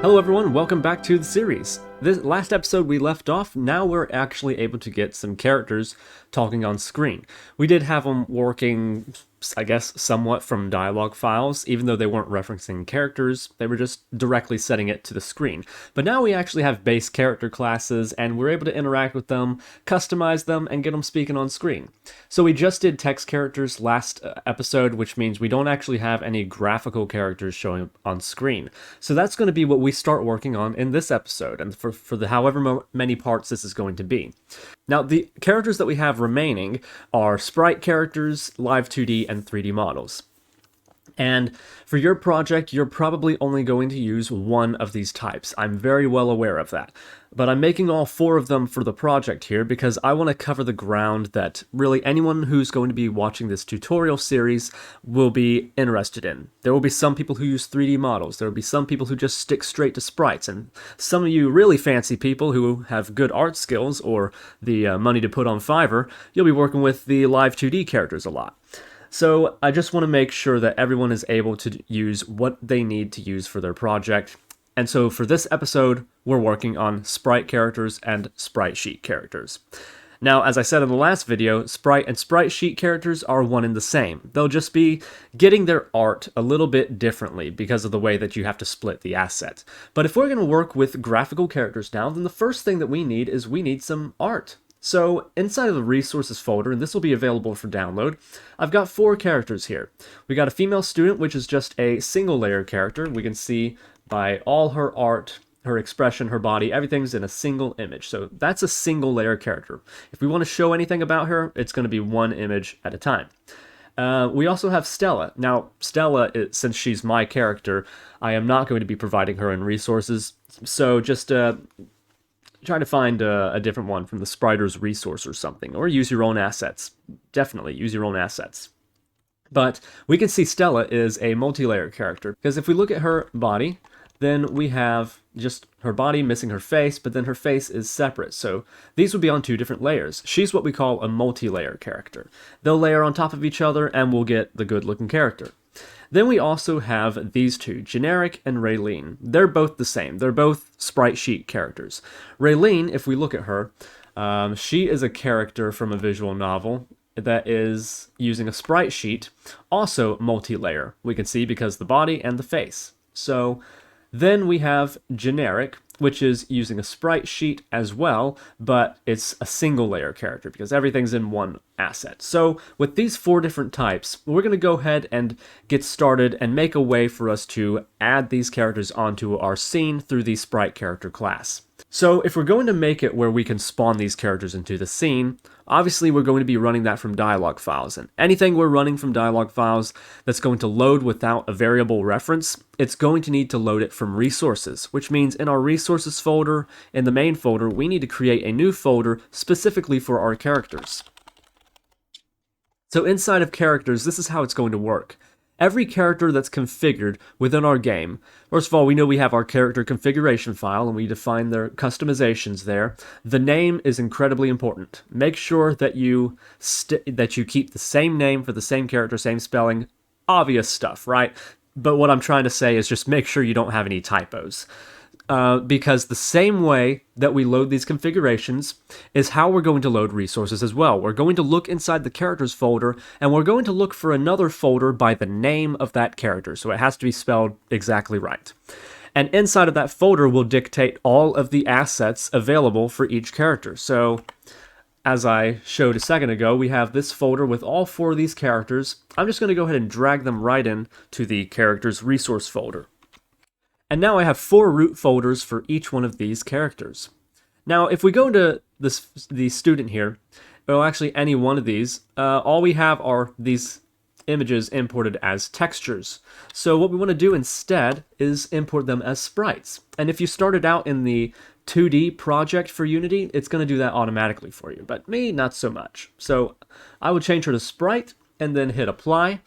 Hello everyone, welcome back to the series. This last episode we left off, now we're actually able to get some characters talking on screen. We did have them working, I guess, somewhat from dialogue files, even though they weren't referencing characters, they were just directly setting it to the screen. But now we actually have base character classes, and we're able to interact with them, customize them, and get them speaking on screen. So we just did text characters last episode, which means we don't actually have any graphical characters showing on screen. So that's going to be what we start working on in this episode, and for the however many parts this is going to be. Now, the characters that we have remaining are Sprite characters, Live 2D, and 3D models. And for your project, you're probably only going to use one of these types. I'm very well aware of that. But I'm making all four of them for the project here because I want to cover the ground that really anyone who's going to be watching this tutorial series will be interested in. There will be some people who use 3D models. There will be some people who just stick straight to sprites. And some of you really fancy people who have good art skills or the money to put on Fiverr, you'll be working with the Live 2D characters a lot. So I just want to make sure that everyone is able to use what they need to use for their project. And so for this episode, we're working on Sprite characters and Spritesheet characters. Now, as I said in the last video, Sprite and Spritesheet characters are one and the same. They'll just be getting their art a little bit differently because of the way that you have to split the asset. But if we're going to work with graphical characters now, then the first thing that we need is we need some art. So inside of the resources folder, and this will be available for download, I've got four characters here. We got a female student, which is just a single layer character. We can see by all her art, her expression, her body, everything's in a single image. So that's a single layer character. If we want to show anything about her, it's going to be one image at a time. We also have Stella. Now, Stella, since she's my character, I am not going to be providing her in resources. So just try to find a different one from the Spriter's resource or something, or use your own assets. Definitely use your own assets. But we can see Stella is a multi-layer character, because if we look at her body, then we have just her body missing her face, but then her face is separate. So these would be on two different layers. She's what we call a multi-layer character. They'll layer on top of each other, and we'll get the good-looking character. Then we also have these two, Generic and Raylene. They're both the same. They're both Spritesheet characters. Raylene, if we look at her, she is a character from a visual novel that is using a Spritesheet, also multi-layer. We can see because the body and the face. So then we have Generic, which is using a Spritesheet as well, but it's a single layer character because everything's in one asset. So with these four different types, we're going to go ahead and get started and make a way for us to add these characters onto our scene through the Sprite character class. So if we're going to make it where we can spawn these characters into the scene, obviously we're going to be running that from dialog files, and anything we're running from dialog files that's going to load without a variable reference, it's going to need to load it from resources, which means in our resources folder, in the main folder, we need to create a new folder specifically for our characters. So inside of characters, this is how it's going to work. Every character that's configured within our game, first of all, we know we have our character configuration file and we define their customizations there. The name is incredibly important. Make sure that you keep the same name for the same character, same spelling, obvious stuff, right? But what I'm trying to say is just make sure you don't have any typos. Because the same way that we load these configurations is how we're going to load resources as well. We're going to look inside the characters folder, and we're going to look for another folder by the name of that character, so it has to be spelled exactly right. And inside of that folder will dictate all of the assets available for each character. So, as I showed a second ago, we have this folder with all four of these characters. I'm just going to go ahead and drag them right in to the characters resource folder. And now I have four root folders for each one of these characters. Now, if we go into the student here, or actually any one of these, all we have are these images imported as textures. So what we want to do instead is import them as sprites. And if you started out in the 2D project for Unity, it's going to do that automatically for you. But me, not so much. So I would change her to Sprite and then hit apply.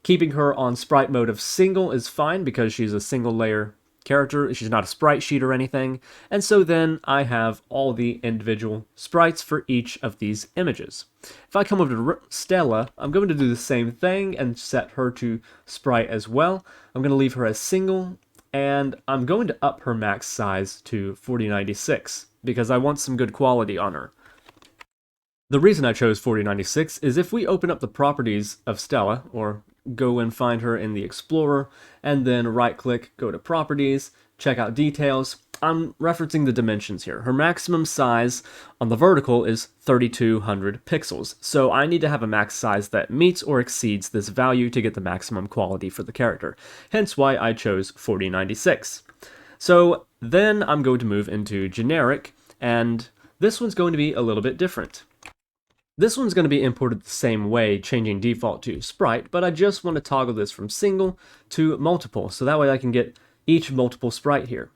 Keeping her on sprite mode of single is fine because she's a single layer character. She's not a sprite sheet or anything. And so then I have all the individual sprites for each of these images. If I come over to Stella, I'm going to do the same thing and set her to sprite as well. I'm going to leave her as single and I'm going to up her max size to 4096 because I want some good quality on her. The reason I chose 4096 is if we open up the properties of Stella, or go and find her in the Explorer, and then right-click, go to Properties, check out Details, I'm referencing the dimensions here. Her maximum size on the vertical is 3200 pixels, so I need to have a max size that meets or exceeds this value to get the maximum quality for the character, hence why I chose 4096. So then I'm going to move into Generic, and this one's going to be a little bit different. This one's going to be imported the same way, changing default to Sprite, but I just want to toggle this from single to multiple, so that way I can get each multiple sprite here.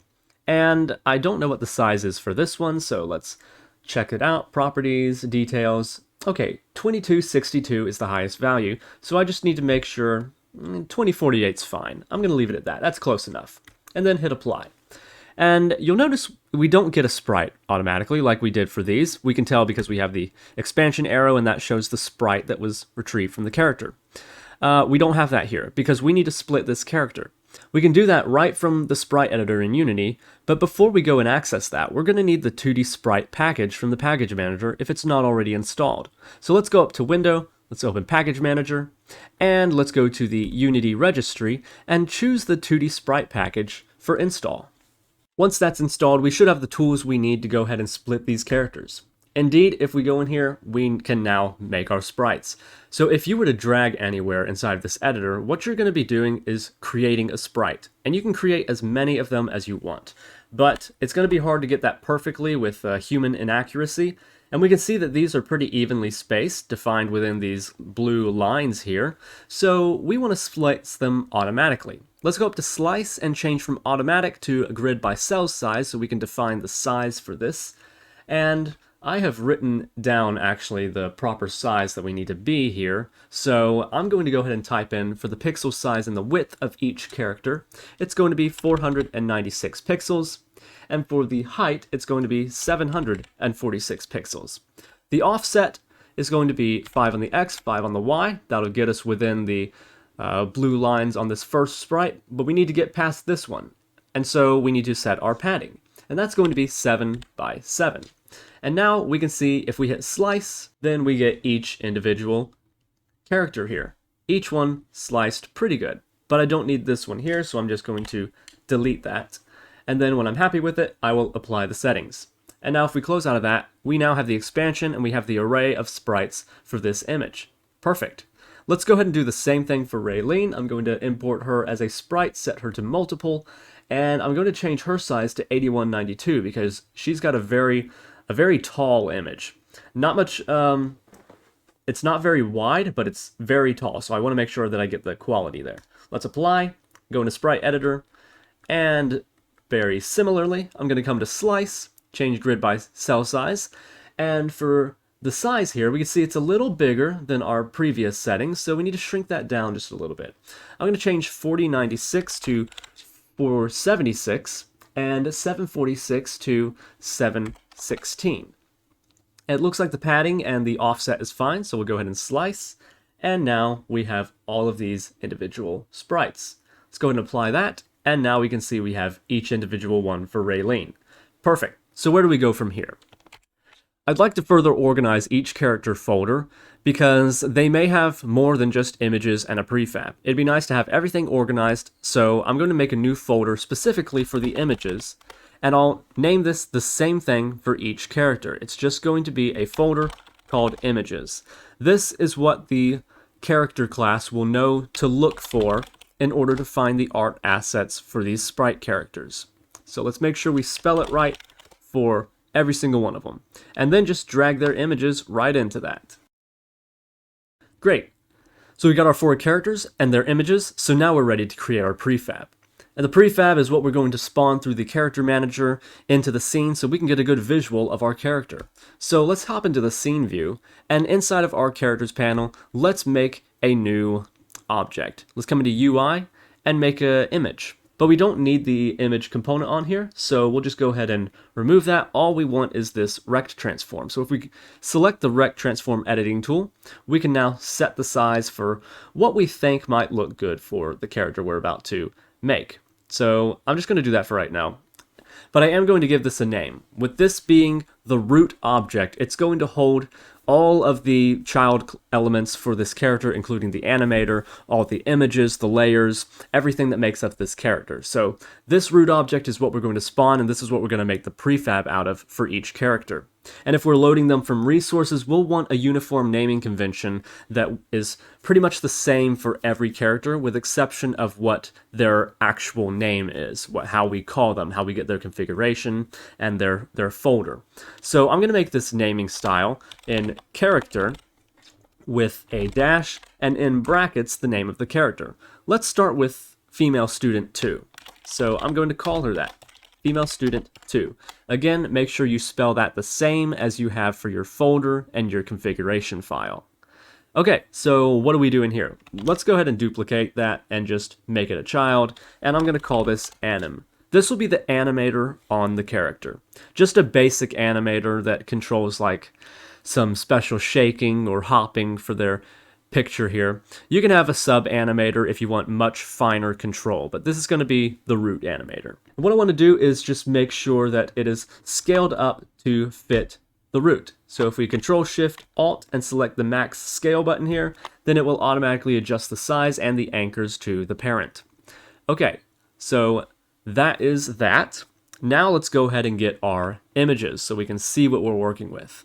And I don't know what the size is for this one, so let's check it out. Properties, details. Okay, 2262 is the highest value, so I just need to make sure 2048 is fine. I'm going to leave it at that. That's close enough. And then hit apply. And you'll notice we don't get a sprite automatically like we did for these. We can tell because we have the expansion arrow, and that shows the sprite that was retrieved from the character. We don't have that here because we need to split this character. We can do that right from the sprite editor in Unity, but before we go and access that, we're going to need the 2D Sprite package from the package manager if it's not already installed. So let's go up to Window, let's open Package Manager, and let's go to the Unity registry and choose the 2D Sprite package for install. Once that's installed, we should have the tools we need to go ahead and split these characters. Indeed, if we go in here, we can now make our sprites. So if you were to drag anywhere inside this editor, what you're going to be doing is creating a sprite. And you can create as many of them as you want. But it's going to be hard to get that perfectly with human inaccuracy. And we can see that these are pretty evenly spaced, defined within these blue lines here. So we want to slice them automatically. Let's go up to Slice and change from Automatic to Grid by Cell Size so we can define the size for this. And I have written down actually the proper size that we need to be here, so I'm going to go ahead and type in for the pixel size and the width of each character. It's going to be 496 pixels, and for the height, it's going to be 746 pixels. The offset is going to be 5 on the X, 5 on the Y. That'll get us within the blue lines on this first sprite, but we need to get past this one, and so we need to set our padding, and that's going to be 7 by 7. And now we can see if we hit slice, then we get each individual character here. Each one sliced pretty good, but I don't need this one here, so I'm just going to delete that. And then when I'm happy with it, I will apply the settings. And now if we close out of that, we now have the expansion and we have the array of sprites for this image. Perfect. Let's go ahead and do the same thing for Raylene. I'm going to import her as a sprite, set her to multiple, and I'm going to change her size to 8192 because she's got a very tall image. Not much, it's not very wide, but it's very tall, so I want to make sure that I get the quality there. Let's apply, go into Sprite Editor, and very similarly, I'm going to come to Slice, change Grid by Cell Size, and for the size here, we can see it's a little bigger than our previous settings, so we need to shrink that down just a little bit. I'm going to change 4096 to 476, and 746 to 716. It looks like the padding and the offset is fine, so we'll go ahead and slice, and now we have all of these individual sprites. Let's go ahead and apply that, and now we can see we have each individual one for Raylene. Perfect. So where do we go from here? I'd like to further organize each character folder because they may have more than just images and a prefab. It'd be nice to have everything organized, so I'm going to make a new folder specifically for the images, and I'll name this the same thing for each character. It's just going to be a folder called Images. This is what the character class will know to look for in order to find the art assets for these sprite characters. So let's make sure we spell it right for every single one of them, and then just drag their images right into that. Great. So we got our 4 characters and their images, so now we're ready to create our prefab. And the prefab is what we're going to spawn through the character manager into the scene so we can get a good visual of our character. So let's hop into the scene view, and inside of our characters panel, let's make a new object. Let's come into UI and make an image. But we don't need the image component on here, so we'll just go ahead and remove that. All we want is this rect transform. So if we select the rect transform editing tool, we can now set the size for what we think might look good for the character we're about to make. So I'm just going to do that for right now. But I am going to give this a name. With this being the root object, it's going to hold all of the child elements for this character, including the animator, all the images, the layers, everything that makes up this character. So this root object is what we're going to spawn, and this is what we're going to make the prefab out of for each character. And if we're loading them from resources, we'll want a uniform naming convention that is pretty much the same for every character, with exception of what their actual name is, how we call them, how we get their configuration, and their folder. So I'm going to make this naming style in character with a dash, and in brackets, the name of the character. Let's start with female student 2. So I'm going to call her that. Female student 2. Again, make sure you spell that the same as you have for your folder and your configuration file. Okay, so what are we doing here? Let's go ahead and duplicate that and just make it a child, and I'm going to call this anim. This will be the animator on the character. Just a basic animator that controls like some special shaking or hopping for their picture here. You can have a sub animator if you want much finer control, but this is going to be the root animator. And what I want to do is just make sure that it is scaled up to fit the root. So if we Control Shift Alt and select the max scale button here, then it will automatically adjust the size and the anchors to the parent. Okay, so that is that. Now let's go ahead and get our images so we can see what we're working with.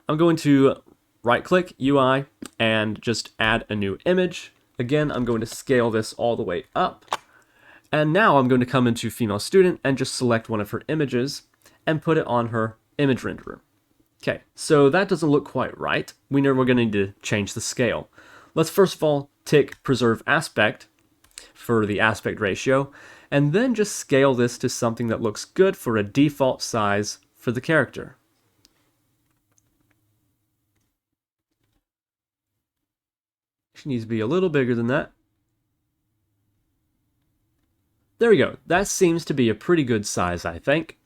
I'm going to right-click UI and just add a new image. Again, I'm going to scale this all the way up. And now I'm going to come into female student and just select one of her images and put it on her image renderer. Okay, so that doesn't look quite right. We know we're going to need to change the scale. Let's first of all tick preserve aspect for the aspect ratio, and then just scale this to something that looks good for a default size for the character. She needs to be a little bigger than that. There we go. That seems to be a pretty good size, I think.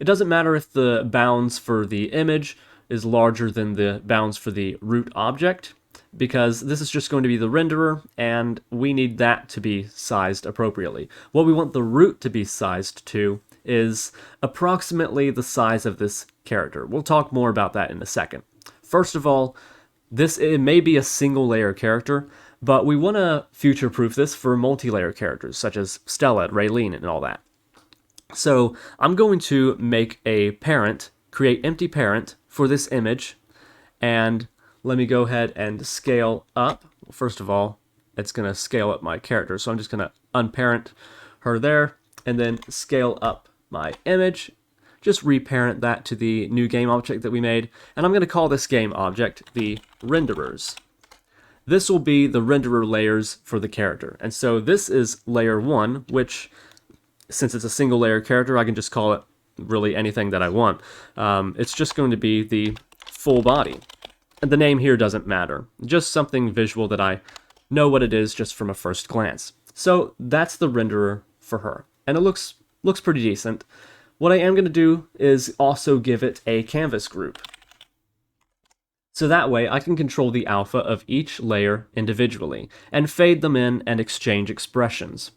It doesn't matter if the bounds for the image is larger than the bounds for the root object, because this is just going to be the renderer, and we need that to be sized appropriately. What we want the root to be sized to is approximately the size of this character. We'll talk more about that in a second. First of all, it may be a single layer character, but we want to future-proof this for multi-layer characters, such as Stella, Raylene, and all that. So I'm going to make a parent, create empty parent for this image, and let me go ahead and scale up. First of all, it's going to scale up my character, so I'm just going to unparent her there, and then scale up my image. Just reparent that to the new game object that we made, and I'm going to call this game object the renderers. This will be the renderer layers for the character, and so this is layer 1, which, since it's a single layer character, I can just call it really anything that I want. It's just going to be the full body, and the name here doesn't matter, just something visual that I know what it is just from a first glance. So that's the renderer for her, and it looks pretty decent. What I am going to do is also give it a canvas group. So that way I can control the alpha of each layer individually and fade them in and exchange expressions.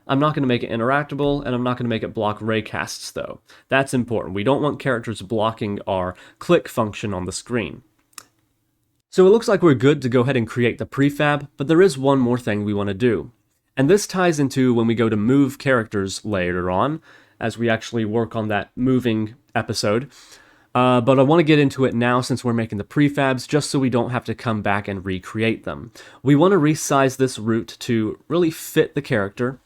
I'm not going to make it interactable, and I'm not going to make it block raycasts though. That's important. We don't want characters blocking our click function on the screen. So it looks like we're good to go ahead and create the prefab, but there is one more thing we want to do. And this ties into when we go to move characters later on, as we actually work on that moving episode. But I want to get into it now since we're making the prefabs, just so we don't have to come back and recreate them. We want to resize this root to really fit the character.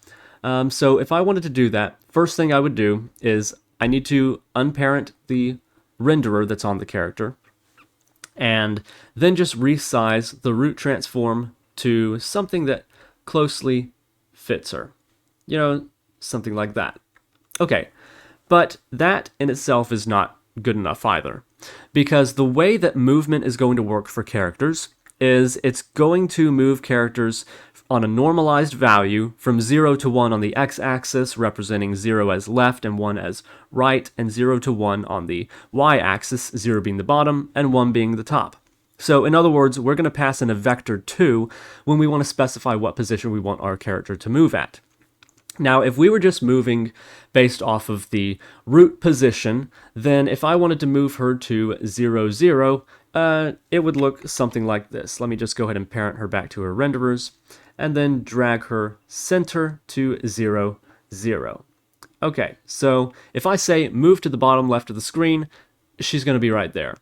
So if I wanted to do that, first thing I would do is I need to unparent the renderer that's on the character, and then just resize the root transform to something that closely fits her. You know, something like that. Okay, but that in itself is not good enough either, because the way that movement is going to work for characters is it's going to move characters on a normalized value from 0 to 1 on the x-axis, representing 0 as left and 1 as right, and 0 to 1 on the y-axis, 0 being the bottom and 1 being the top. So in other words, we're going to pass in a vector 2 when we want to specify what position we want our character to move at. Now, if we were just moving based off of the root position, then if I wanted to move her to 0, 0, it would look something like this. Let me just go ahead and parent her back to her renderers, and then drag her center to 0, 0. Okay, so if I say move to the bottom left of the screen, she's going to be right there,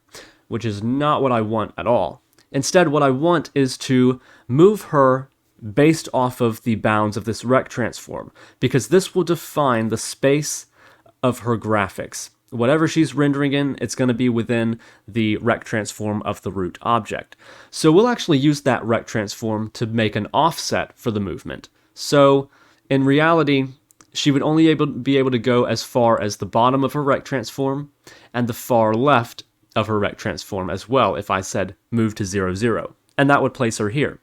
which is not what I want at all. Instead, what I want is to move her based off of the bounds of this rect transform, because this will define the space of her graphics. Whatever she's rendering in, it's going to be within the rect transform of the root object. So we'll actually use that rect transform to make an offset for the movement. So in reality, she would only be able to go as far as the bottom of her rect transform and the far left of her rect transform as well if I said move to 0, 0. And that would place her here.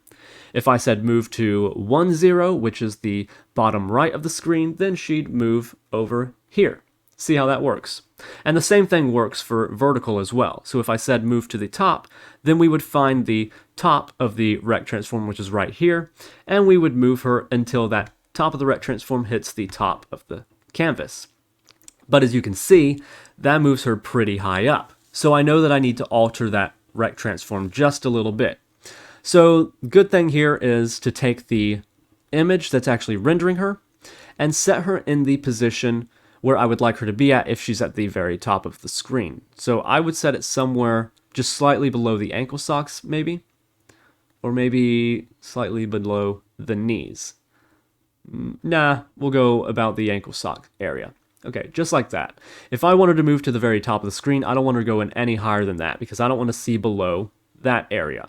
If I said move to 1, 0, which is the bottom right of the screen, then she'd move over here. See how that works? And the same thing works for vertical as well. So if I said move to the top, then we would find the top of the rect transform, which is right here, and we would move her until that top of the rect transform hits the top of the canvas. But as you can see, that moves her pretty high up. So I know that I need to alter that rect transform just a little bit. So good thing here is to take the image that's actually rendering her and set her in the position where I would like her to be at if she's at the very top of the screen. So I would set it somewhere just slightly below the ankle socks maybe, or maybe slightly below the knees. Nah, we'll go about the ankle sock area. Okay, just like that. If I wanted to move to the very top of the screen, I don't want her to go in any higher than that because I don't want to see below that area.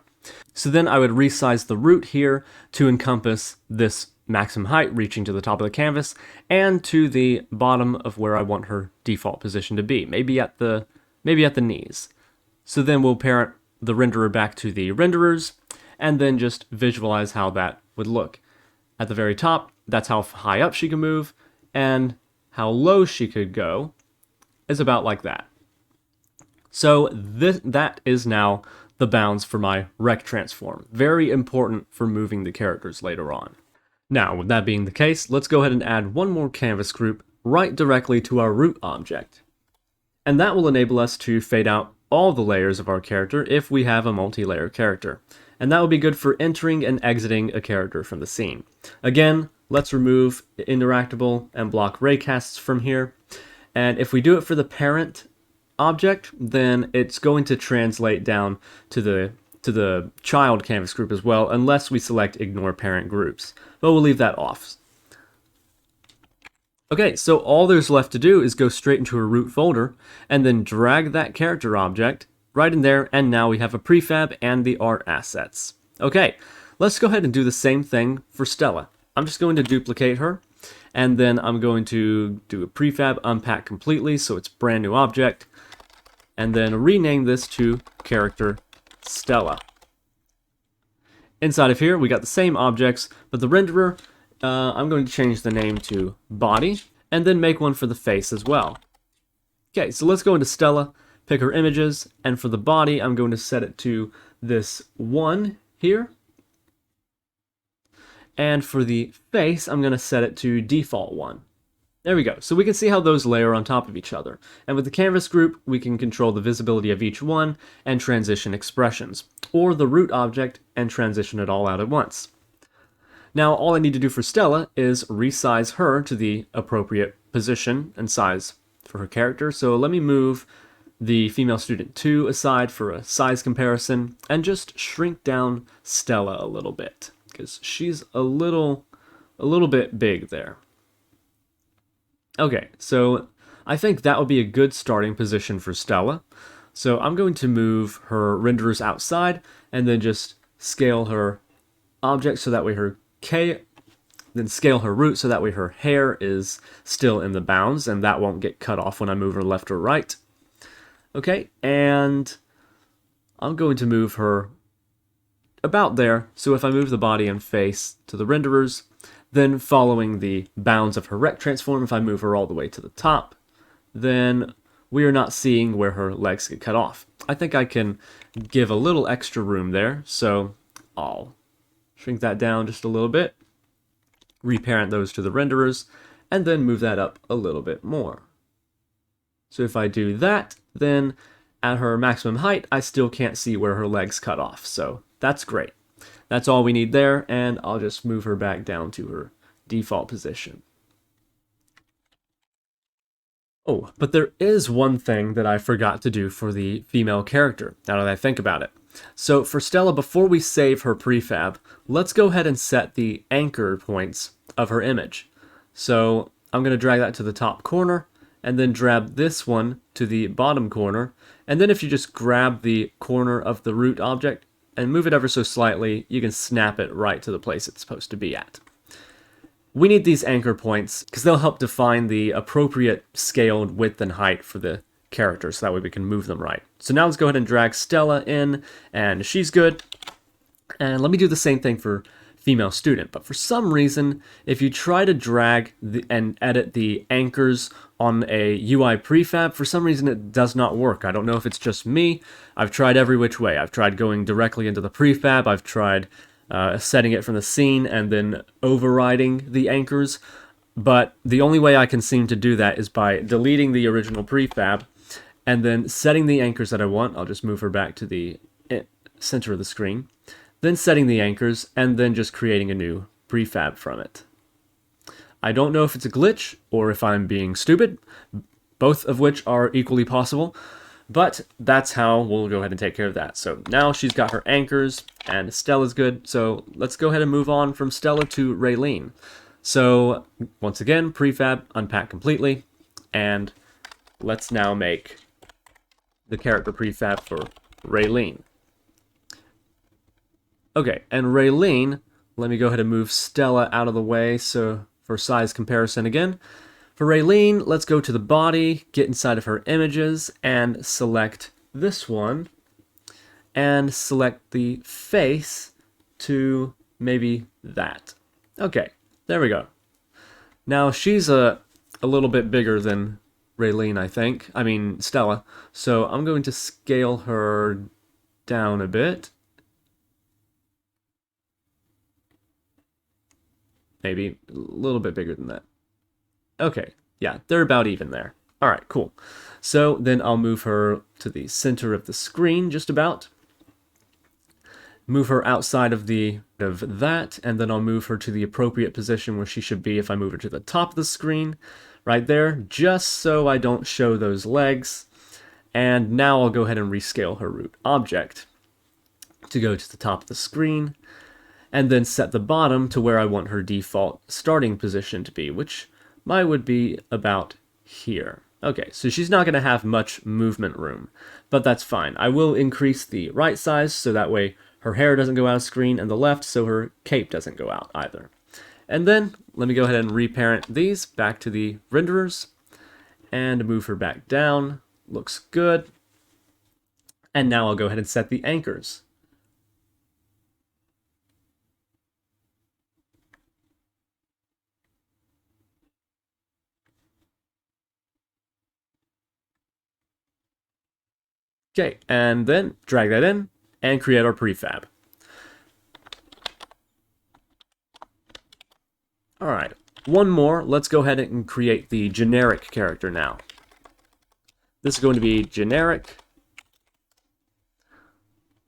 So then I would resize the root here to encompass this maximum height reaching to the top of the canvas and to the bottom of where I want her default position to be, maybe at the knees. So then we'll parent the renderer back to the renderers and then just visualize how that would look. At the very top, that's how high up she can move, and how low she could go is about like that. So that is now the bounds for my rect transform. Very important for moving the characters later on. Now, with that being the case, let's go ahead and add one more canvas group right directly to our root object. And that will enable us to fade out all the layers of our character if we have a multi-layer character. And that will be good for entering and exiting a character from the scene. Again, let's remove interactable and block raycasts from here. And if we do it for the parent object, then it's going to translate down to the child canvas group as well, unless we select ignore parent groups. But we'll leave that off. Okay, so all there's left to do is go straight into a root folder and then drag that character object right in there, and now we have a prefab and the art assets. Okay, let's go ahead and do the same thing for Stella. I'm just going to duplicate her, and then I'm going to do a prefab unpack completely so it's brand new object, and then rename this to character Stella. Inside of here, we got the same objects, but the renderer, I'm going to change the name to body, and then make one for the face as well. Okay, so let's go into Stella, pick her images, and for the body, I'm going to set it to this one here. And for the face, I'm going to set it to default 1. There we go. So we can see how those layer on top of each other. And with the canvas group, we can control the visibility of each one and transition expressions, or the root object and transition it all out at once. Now, all I need to do for Stella is resize her to the appropriate position and size for her character. So let me move the female student 2 aside for a size comparison and just shrink down Stella a little bit, because she's a little bit big there. Okay, so I think that would be a good starting position for Stella. So I'm going to move her renderers outside and then just scale her object so that way her then scale her root so that way her hair is still in the bounds and that won't get cut off when I move her left or right. Okay, and I'm going to move her about there. So if I move the body and face to the renderers, then following the bounds of her rect transform, if I move her all the way to the top, then we are not seeing where her legs get cut off. I think I can give a little extra room there, so I'll shrink that down just a little bit. reparent those to the renderers, and then move that up a little bit more. So if I do that, then at her maximum height, I still can't see where her legs cut off. So that's great. That's all we need there, and I'll just move her back down to her default position. Oh, but there is one thing that I forgot to do for the female character, now that I think about it. So for Stella, before we save her prefab, let's go ahead and set the anchor points of her image. So I'm going to drag that to the top corner, and then drag this one to the bottom corner, and then if you just grab the corner of the root object and move it ever so slightly, you can snap it right to the place it's supposed to be at. We need these anchor points because they'll help define the appropriate scaled width and height for the character, so that way we can move them right. So now let's go ahead and drag Stella in, and she's good. And let me do the same thing for female student. But for some reason, if you try to drag and edit the anchors on a UI prefab, for some reason it does not work. I don't know if it's just me. I've tried every which way. I've tried going directly into the prefab. I've tried setting it from the scene and then overriding the anchors. But the only way I can seem to do that is by deleting the original prefab and then setting the anchors that I want. I'll just move her back to the center of the screen. Then setting the anchors, and then just creating a new prefab from it. I don't know if it's a glitch or if I'm being stupid, both of which are equally possible, but that's how we'll go ahead and take care of that. So now she's got her anchors, and Stella's good, so let's go ahead and move on from Stella to Raylene. So once again, prefab, unpack completely, and let's now make the character prefab for Raylene. Okay, and Raylene, let me go ahead and move Stella out of the way so for size comparison again. For Raylene, let's go to the body, get inside of her images, and select this one, and select the face to maybe that. Okay, there we go. Now she's a little bit bigger than Raylene, I mean Stella, so I'm going to scale her down a bit. Maybe a little bit bigger than that. Okay, yeah, they're about even there. All right, cool. So then I'll move her to the center of the screen, just about. Move her outside of that, and then I'll move her to the appropriate position where she should be if I move her to the top of the screen, right there, just so I don't show those legs. And now I'll go ahead and rescale her root object to go to the top of the screen, and then set the bottom to where I want her default starting position to be, which would be about here. Okay, so she's not going to have much movement room, but that's fine. I will increase the right size so that way her hair doesn't go out of screen, and the left so her cape doesn't go out either. And then let me go ahead and reparent these back to the renderers and move her back down. Looks good. And now I'll go ahead and set the anchors. Okay, and then drag that in and create our prefab. All right, one more. Let's go ahead and create the generic character now. This is going to be generic.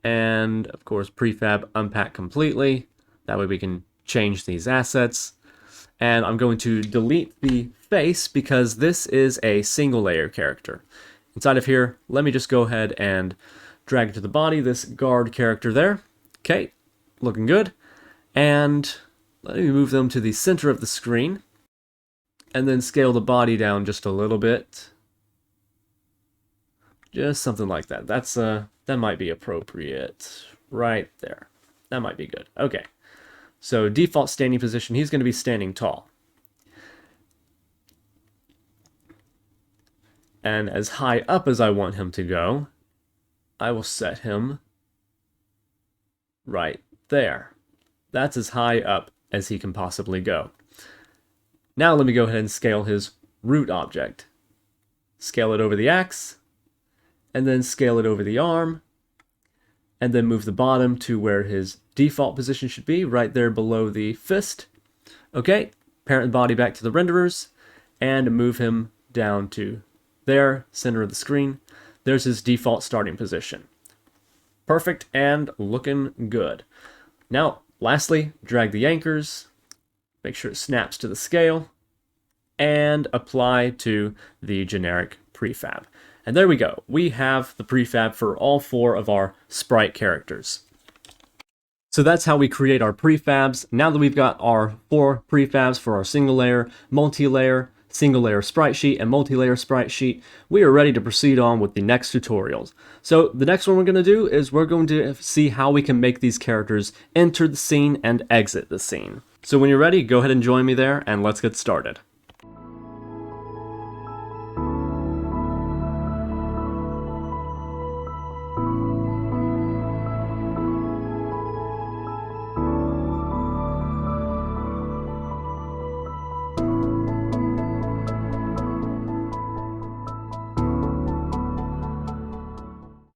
And of course, prefab unpack completely. That way we can change these assets. And I'm going to delete the face because this is a single layer character. Inside of here, let me just go ahead and drag to the body this guard character there. Okay, looking good. And let me move them to the center of the screen. And then scale the body down just a little bit. Just something like that. That might be appropriate. Right there. That might be good. Okay. So default standing position, he's going to be standing tall. And as high up as I want him to go, I will set him right there. That's as high up as he can possibly go. Now let me go ahead and scale his root object. Scale it over the axe, and then scale it over the arm, and then move the bottom to where his default position should be, right there below the fist. Okay, parent body back to the renderers, and move him down to there, center of the screen. There's his default starting position. Perfect and looking good. Now, lastly, drag the anchors, make sure it snaps to the scale, and apply to the generic prefab. And there we go. We have the prefab for all 4 of our sprite characters. So that's how we create our prefabs. Now that we've got our 4 prefabs for our single layer, multi-layer, single layer sprite sheet, and multi-layer sprite sheet, we are ready to proceed on with the next tutorials. So the next one we're going to do is we're going to see how we can make these characters enter the scene and exit the scene. So when you're ready, go ahead and join me there, and let's get started.